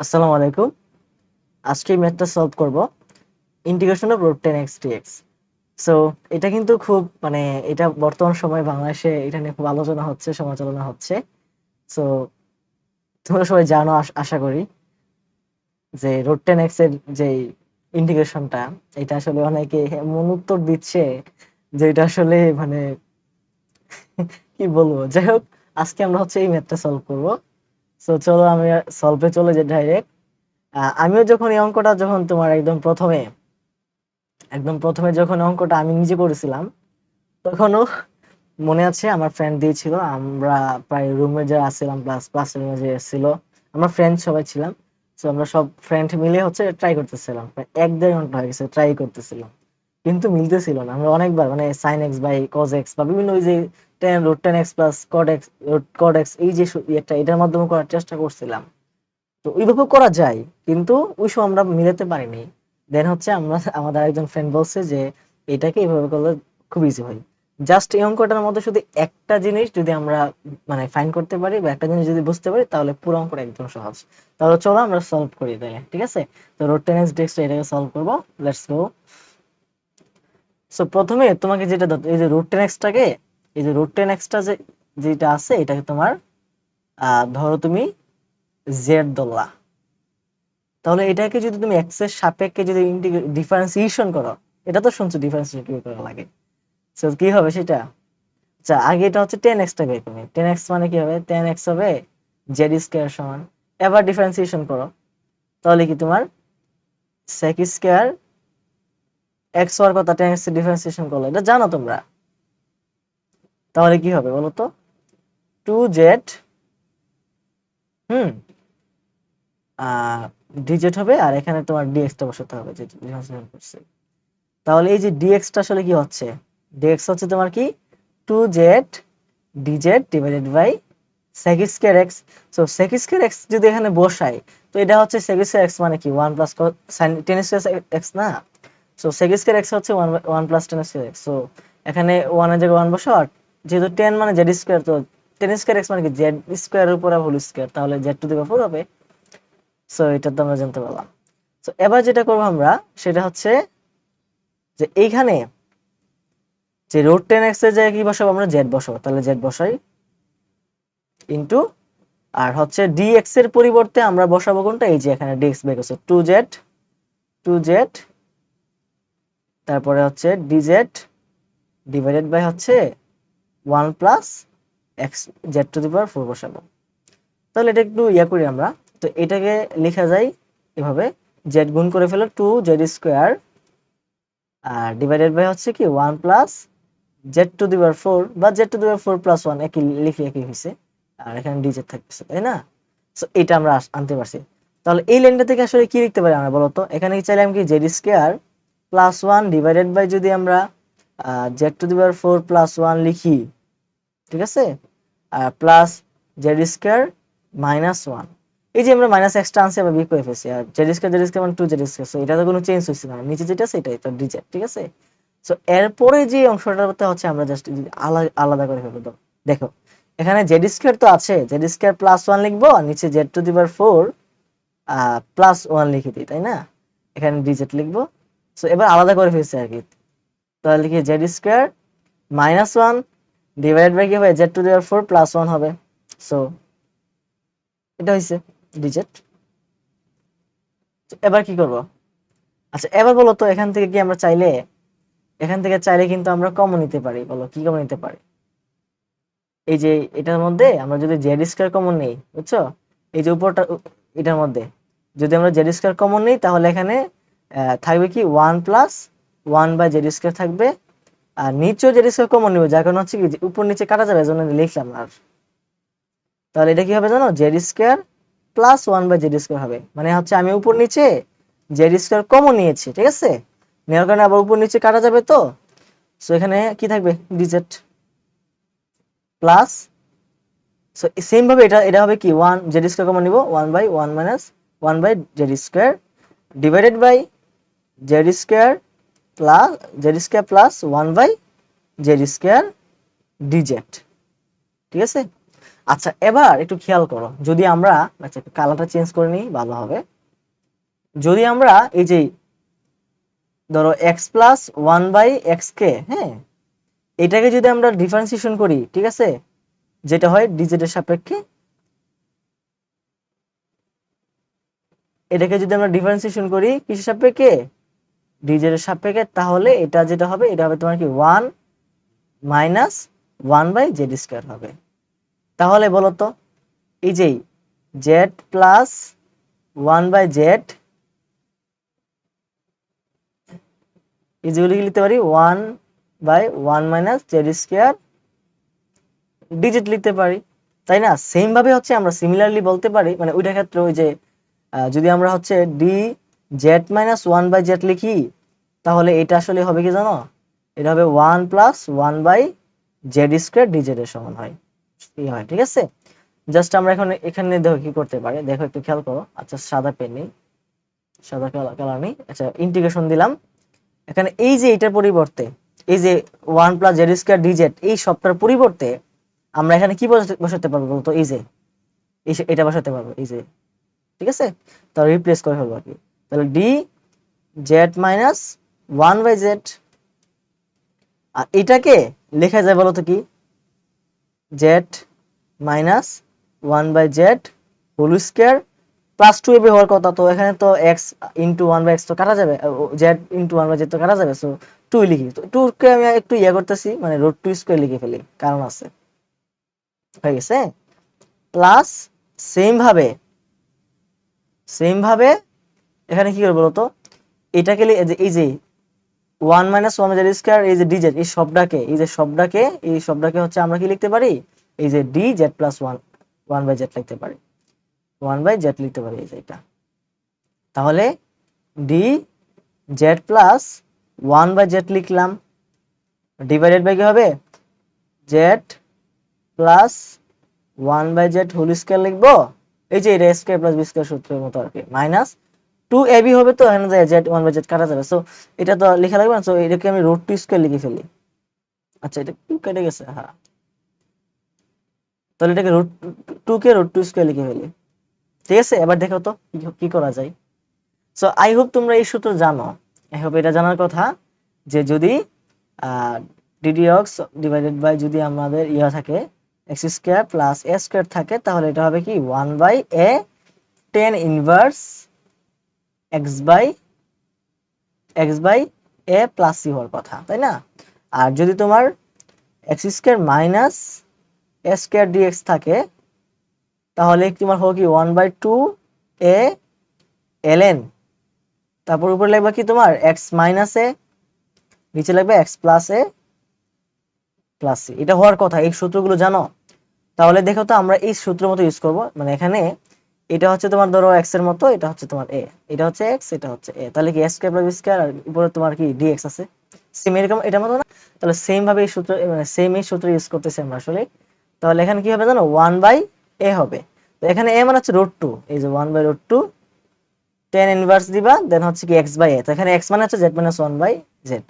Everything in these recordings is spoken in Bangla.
আসসালামু আলাইকুম। আজকে ম্যাথটা সলভ করব integration of root 10x dx। So এটা কিন্তু খুব এটা বর্তমান সময়ে বাংলাদেশে এটা নিয়ে খুব আলোচনা হচ্ছে, সমালোচনা হচ্ছে। সো তোমরা সবাই জানো আশা করি যে রুট 10x এর যে ইন্টিগ্রেশনটা, এটা আসলে অনেকে এমন উত্তর দিচ্ছে যে এটা আসলে কি বলবো। যাই হোক, আজকে আমরা হচ্ছে এই ম্যাথটা সলভ করব। সো চলো আমি সলভে চলে যাই ডাইরেক্ট। আমিও যখন এই অঙ্কটা যখন তোমার একদম প্রথমে যখন অঙ্কটা আমি নিজে করেছিলাম, তখনও মনে আছে আমার ফ্রেন্ড দিয়েছিল। আমরা প্রায় রুমে যারা আসছিলাম, প্লাস ক্লাসের রুমে যে ছিল, আমরা ফ্রেন্ড সবাই ছিলাম। তো আমরা সব ফ্রেন্ড মিলে হচ্ছে ট্রাই করতেছিলাম, প্রায় 1-1.5 ঘন্টা হয়ে গেছে ট্রাই করতেছিলাম, কিন্তু মিলতেছিল না। আমরা অনেকবার sine x by cos x বা বিভিন্ন ওই যে tan x plus cot x এই যে এটার মাধ্যমে করার চেষ্টা করছিলাম। তো ওইভাবে করা যায়, কিন্তু ওই সময় আমরা মিলাতে পারিনি। দেন হচ্ছে আমরা আমাদের একজন ফ্রেন্ড বলছে যে এটাকে এইভাবে করলে খুব ইজি হয়। জাস্ট এই অঙ্কটার মধ্যে শুধু একটা জিনিস যদি আমরা ফাইন করতে পারি বা একটা জিনিস যদি বুঝতে পারি, তাহলে পুরো অঙ্কটা একদম সহজ। তাহলে চলো আমরা সলভ করি তাহলে, ঠিক আছে? তো রুট 10x dx এটাকে সলভ করবো, লেটস গো। সো প্রথমে তোমাকে যেটা এই যে রুট 10x টাকে, এই যে রুট 10x টা যেটা আছে এটাকে তোমার ধরো তুমি জেড ধরলা। তাহলে এটাকে যদি তুমি এক্স এর সাপেক্ষে যদি ডিফারেন্সিয়েশন করো, এটা তো শুনছো ডিফারেন্সিয়েশন কিভাবে করা লাগে। সো কি হবে সেটা? আচ্ছা, আগে এটা হচ্ছে 10x টা বের করবে। 10x মানে কি হবে? 10x হবে জেড স্কয়ার সমান, এবার ডিফারেন্সিয়েশন করো, তাহলে কি তোমার sec স্কয়ার x হওয়ার কথা 10x এর ডিফারেন্সিয়েশন করলে, এটা জানো তোমরা। তাহলে কি হবে বলো তো? 2z হুম dz হবে, আর এখানে তোমার dx টা বসাতে হবে যে ডিফারেন্সিয়েশন করছে। তাহলে এই যে dx টা আসলে কি হচ্ছে? dx হচ্ছে তোমার কি 2z dz divided by sec square x। So sec square x যদি এখানে বসাই, তো এটা হচ্ছে sec স্কয়ার x মানে কি 1 plus sin tan square x না। সো sec স্কয়ার x হচ্ছে 1 plus tan square x। So এখানে 1 এর জায়গায় 1 বসাও, আর যেহেতু tan মানে z স্কয়ার, তো tan স্কয়ার x মানে কি z স্কয়ার এর উপর হোল স্কয়ার, তাহলে z টু দি পাওয়ার 4 হবে। সো এটা তো আমরা জানতে পারলাম। সো এবার যেটা করব আমরা, সেটা হচ্ছে যে এইখানে যে রুট 10x এর জায়গায় কি বসাবো? আমরা z বসাবো। তাহলে z বসাই ইনটু, আর হচ্ছে dx এর পরিবর্তে আমরা বসাবো কোনটা? এই যে এখানে dx বের করছে 2z তারপরে হচ্ছে dz ডিভাইডেড বাই হচ্ছে 1 plus x z to the power 4 বসাবো। তাহলে এটা একটু করি আমরা। তো এটাকে লেখা যায় এভাবে, z গুণ করে ফেলো 2z স্কয়ার আর ডিভাইডেড বাই হচ্ছে কি 1 plus z to the power 4 বা z to the power 4 plus 1 একই লিখলে একই হইছে, আর এখানে dz থাকতেছে, তাই না? সো এটা আমরা আনতে পারছি। তাহলে এই লাইনটা থেকে আসলে কি লিখতে পারি আমরা বলতো? এখানে কি চাইলাম কি z square plus 1 divided by, যদি আমরা z to the power 4 plus 1 লিখি, ঠিক আছে, আর প্লাস জেড স্কয়ার মাইনাস 1। এই যে আমরা মাইনাস এক্সট্রা আনছি, আমরা বিয়োগ করে ফেলছি, আর জেড স্কয়ার মানে 2 জেড স্কয়ার। সো এটা তো কোনো চেঞ্জ হইছে না, নিচে যেটা আছে এটাই তো ডিজেড, ঠিক আছে? সো এরপরে যে অংশটাতে হচ্ছে আমরা জাস্ট আলাদা করে ফেলবো। দেখো, এখানে জেড স্কয়ার তো আছে, জেড স্কয়ার প্লাস 1 লিখবো, আর নিচে Z to the power 4 plus 1 লিখে দিই, তাই না? এখানে ডিজেড লিখবো। সো এবার আলাদা করে ফেলছি আর কি। তাহলে লিখি z square minus 1 divided by কি হবে? Z to the power 4 plus 1 হবে। সো এটা হইছে ডিজেড। এবার কি করব? আচ্ছা, এবার বলো তো, এখান থেকে চাইলে কিন্তু আমরা কমন নিতে পারি। বলো কি কমন নিতে পারি? এই যে এটার মধ্যে আমরা যদি জেড স্কয়ার কমন নেই, বুঝছো? এই যে উপরটা এটার মধ্যে যদি আমরা জেড স্কয়ার কমন নেই, তাহলে এখানে থাকবে কি 1 প্লাস 1 বাই জেড স্কয়ার থাকবে, আর নিচেও জেড স্কয়ার কমন নিব, যার কারণে হচ্ছে কি যে উপর নিচে কাটা যাবে, এজন্য লিখলাম না আর। তাহলে এটা কি হবে জানো? Z square plus 1 by z square হবে। মানে হচ্ছে আমি উপর নিচে জেড স্কয়ার কমন নিয়েছি, ঠিক আছে? নেওয়ার কারণে আবার উপর নিচে কাটা যাবে তো। সো এখানে কি থাকবে? ডিজেড প্লাস, সো সেম ভাবে এটা এটা হবে কি 1 জেড স্কয়ার কমন নিব, 1 by 1 minus 1 by z square divided by z square plus z square plus 1 by z square dz, ঠিক আছে? আচ্ছা এবার একটু খেয়াল করো, যদি আমরা আচ্ছা একটু কালারটা চেঞ্জ করে নিই ভালো হবে। যদি আমরা এই যে ধরো x plus one by x কে, হ্যাঁ, এটাকে যদি আমরা ডিফারেন্সিয়েশন করি, ঠিক আছে, যেটা হয় ডিজেড এর সাপেক্ষে, এটাকে যদি আমরা ডিফারেন্সিয়েশন করি কিসের সাপেক্ষে, ডিজেড এর সাপেক্ষে, তাহলে এটা যেটা হবে এটা হবে তোমার কি one minus one by z square হবে। তাহলে বলো তো এই যে z plus one by z, এই যেগুলি লিখতে পারি one by one minus z square digit লিখতে পারি, তাই না? সেম ভাবে হচ্ছে আমরা সিমিলারলি বলতে পারি, মানে ওইটার ক্ষেত্রে ওই যে যদি আমরা হচ্ছে d z minus one by z লিখি, তাহলে এটা আসলে হবে কি জানো, এটা হবে one plus one by z square dz এর সমান হয়, এই হয়, ঠিক আছে। জাস্ট আমরা এখন এখানে দেখো কি করতে পারি, দেখো একটু খেয়াল করো। আচ্ছা সাদা পেন নেই, সাদা কালার নেই, আচ্ছা ইন্টিগ্রেশন দিলাম। এখানে এই যে এটার পরিবর্তে এই যে one plus Z square DZ এই সবটার পরিবর্তে আমরা এখানে কি বসাতে পারবো বলতো, এই যে এটা বসাতে পারবো, এই যে, ঠিক আছে। তাহলে রিপ্লেস করে ফেলবো আর কি, তাহলে d z minus one by z, আর এটাকে লেখা যায় বলতো কি, z minus one by z whole square plus two a b হওয়ার কথা, তো এখানে তো x into one by x তো কাটা যাবে, z into one by z তো কাটা যাবে, সো টু লিখি, তো টু কে আমি একটু ইয়ে করতেছি, মানে রুট টু স্কোয়ার লিখে ফেলি, কারণ আছে, হয়ে গেছে। প্লাস সেম ভাবে এখানে কি করবো বলতো, এটাকে এই যে one minus one Z square, এই যে ডিজেড এই সবটাকে হচ্ছে আমরা কি লিখতে পারি, এই যে d z plus one one by z লিখতে পারি, ওয়ান বাই জেড লিখতে পারি, এই যে এটা। তাহলে d z plus one by z লিখলাম, ডিভাইডেড বাই কি হবে, z plus one by z whole square লিখবো, এই যে এটা স্কোয়ার প্লাস বি স্কোয়ার সূত্রের মতো আর কি, মাইনাস টু এবি হবে, তো এখানে জেড ওয়ান বাই জেড কাটা যাবে, সো এটা তো লেখা লাগবে না, সো এটাকে আমি রুট টু স্কোয়ার লিখে ফেলি। আচ্ছা এটা টু কেটে গেছে, হ্যাঁ, তাহলে এটাকে রুট টু স্কোয়ার লিখে ফেলি, ঠিক আছে। এবার দেখো তো কি করা যায়। সো আই হোপ তোমরা এই সূত্র জানো, আই হোপ এটা জানার কথা, যে যদি ডিডি অক্স ডিভাইডেড বাই যদি আমাদের ইয়া থাকে x square plus a square থাকে, তাহলে এটা হবে কি one by a tan inverse x by a plus c হওয়ার কথা, তাই না? আর যদি তোমার x square minus a square dx থাকে, তাহলে তোমার হবে কি one by two a ln, তারপর উপরে লিখবা কি তোমার এক্স মাইনাস এ, নিচে লিখবে x plus a plus C, এটা হওয়ার কথা। এই সূত্রগুলো জানো? তাহলে দেখো তো আমরা এই সূত্র মতো ইউজ করব, মানে এখানে এটা হচ্ছে তোমার ধরো এক্স এর মতো, এটা হচ্ছে তোমার এ, এটা হচ্ছে এক্স, এটা হচ্ছে এ, তাহলে কি x square plus b square, আর উপরে তোমার কি ডিএক্স আছে, সেম এরকম এটার মতো না? তাহলে সেম ভাবে এই সূত্র, মানে সেম এই সূত্র ইউজ করতেছি আমরা আসলে। তাহলে এখানে কি হবে জানো, ওয়ান বাই এ হবে, তো এখানে এ মানে হচ্ছে রুট টু, এই যে one by root two tan inverse দিবা, দেন হচ্ছে কি এক্স বাই এ, তো এখানে এক্স মানে হচ্ছে z minus one by z,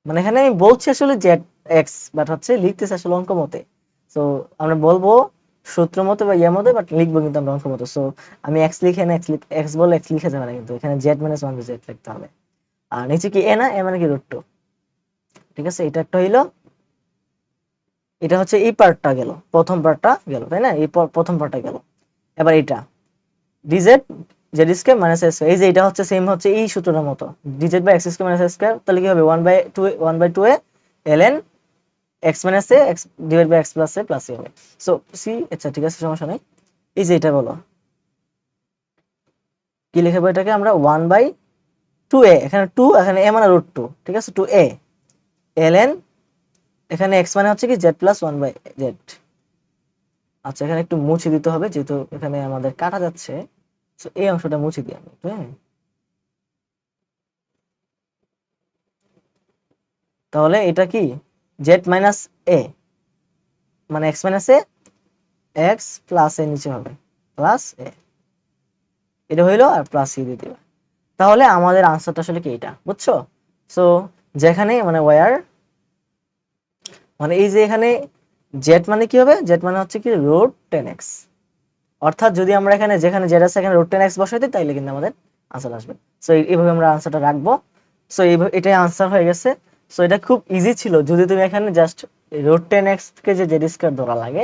মানে এখানে আমি বলছি আসলে জেড এক্স, বাট হচ্ছে লিখতেছি আসলে অঙ্ক মতে, সো আমরা বলবো সূত্র মতে বা ইয়া মতে, বাট লিখবো কিন্তু আমরা অঙ্ক মতো। সো আমি এক্স লিখে না, এক্স বলে এক্স লিখে যাবে না, কিন্তু এখানে z minus one by z লিখতে হবে। আর নিচে কি এ না, এ মানে কি রুট টু, ঠিক আছে। এটা একটা হইলো, এটা হচ্ছে এই পার্টটা গেল, প্রথম পার্টটা গেল, তাই না, এই প্রথম পার্টটা গেল। এবার এটা dz z square minus s, এই যে এটা হচ্ছে সেম হচ্ছে এই সূত্রটার মতো, dz by x square minus s square, তাহলে কি হবে one by two a ln x minus a x divide by x plus a plus c হবে, সো সি, আচ্ছা ঠিক আছে সমস্যা নেই। এই যে এটা বলো কি লিখবো, এটাকে আমরা ওয়ান বাই টু এ, এখানে টু, এখানে এ মানে রুট টু, ঠিক আছে, টু এ ln, এখানে এক্স মানে হচ্ছে কি z plus one by z. আচ্ছা এখানে একটু মুছে দিতে হবে, যেহেতু এখানে আমাদের কাটা যাচ্ছে, তো এই অংশটা মুছে দিই আমি, হ্যাঁ। তাহলে এটা কি জেড মাইনাস এ, মানে x minus a x plus এ, নিচে হবে প্লাস এ, এটা হইলো, আর প্লাস সি দিয়ে দিবে। তাহলে আমাদের আনসারটা আসলে কি এটা, বুঝছো? সো যেখানে মানে ওয়্যার, মানে এই যে এখানে জেড মানে কি হবে? জেড মানে হচ্ছে কি রুট 10x। অর্থাৎ যদি আমরা এখানে যেখানে জেড আছে এখানে রুট 10x বসাই দিই তাইলে কিন্তু আমাদের আনসার আসবে। সো এইভাবে আমরা আনসারটা রাখবো। সো এটাই আনসার হয়ে গেছে। সো এটা খুব ইজি ছিল, যদি তুমি এখানে জাস্ট রুট 10x কে যে জেড স্কয়ার ধরা লাগে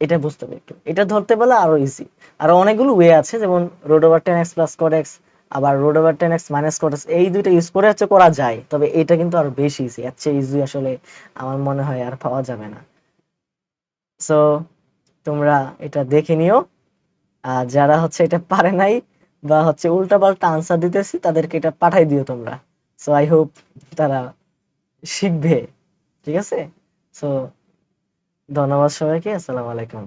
এটা বুঝতে হবে একটু। এটা ধরতে পারলে আরো ইজি। আরো অনেকগুলো ওয়ে আছে, যেমন root over 10x plus cot x, আবার root over 10x minus cot x, এই দুইটা ইউজ করে হচ্ছে করা যায়, তবে এটা কিন্তু আরো বেশি ইজি। এর চেয়ে ইজি আসলে আমার মনে হয় আর পাওয়া যাবে না। সো তোমরা এটা দেখে নিও। আর যারা হচ্ছে এটা পারে নাই বা হচ্ছে উল্টাপাল্টা আনসার দিতেছি তাদেরকে এটা পাঠাই দিও তোমরা। সো আই হোপ তারা শিখবে। ঠিক আছে? সো ধন্যবাদ সবাইকে। আসসালামু আলাইকুম।